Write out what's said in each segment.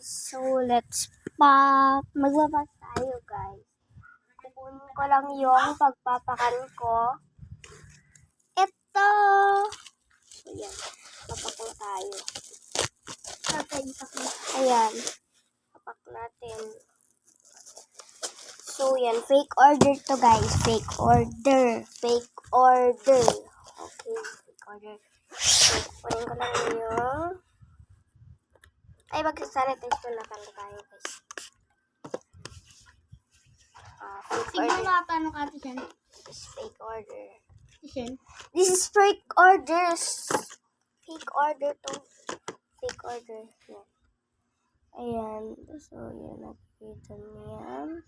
So, let's pop. Magpapak tayo, guys. Kukunin ko lang yung pagpapakan ko. Ito! So, yan. Papak na tayo. Ayan. Papak natin. So, yan. Fake order to, guys. Fake order. Fake order. Okay. Fake order. So, kukunin ko lang yung... Ay, magsasanitize ko na tayo, guys. Tignan nga paano ka ito. This is fake order. Isin? This is fake orders. Fake order to. Fake order. Yan. Ayan. So, yan. Nakikita niyan.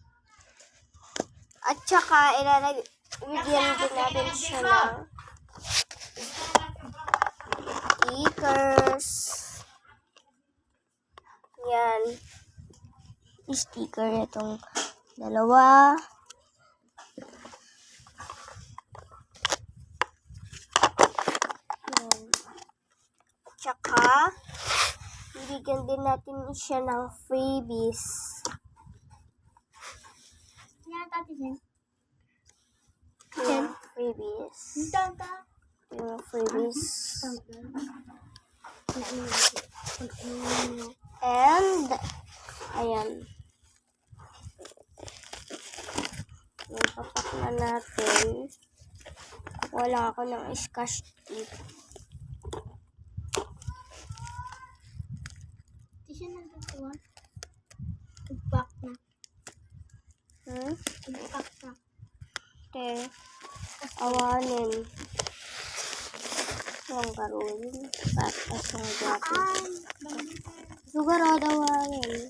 At saka, bigyan din natin siya ng stickers. Yan. Sticker itong dalawa. Yan. At saka, bibigyan din natin siya ng freebies. Yan, tatisin. Yan, freebies. Tanta. Yung freebies. And, ayan. Yung papak na natin. Wala ako ng scotch tape. Isin na dito. Tugpak na. Tugpak na. Te, awanin. Ang karoon. Patas na dati. Sugar o awanin.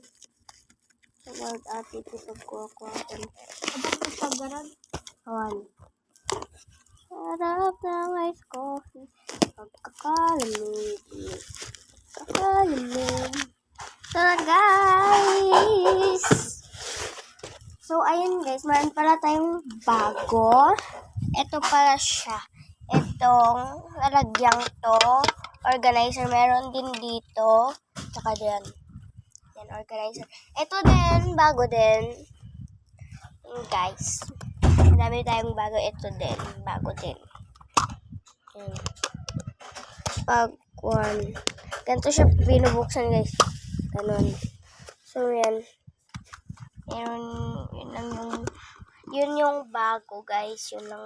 Sugar ati ito pagkuha-kuhaan. Abang ko sa garag. Awan. Sarap ng ice coffee. Pagkakalamig. Pagkakalamig. Tara, guys! So, ayun guys. Meron pala tayong bago. Ito pala siya. Itong lalagyan to. Organizer. Meron din dito. Tsaka dyan. Yan, organizer. Ito din. Bago din. Guys. Madami tayong bago. Ito din. Bago din. Yan. Pag one. Ganito siya binubuksan guys. Ganun. So yan. Yun yung bago guys. Yun lang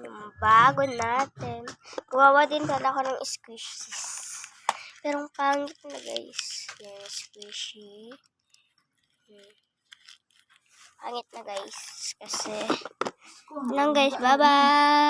yung bago natin. Gawawa din pala ako ng squishies. Pero ang pangit na guys. Yan, squishy. Pangit na guys. Kasi, lang guys. Bye-bye!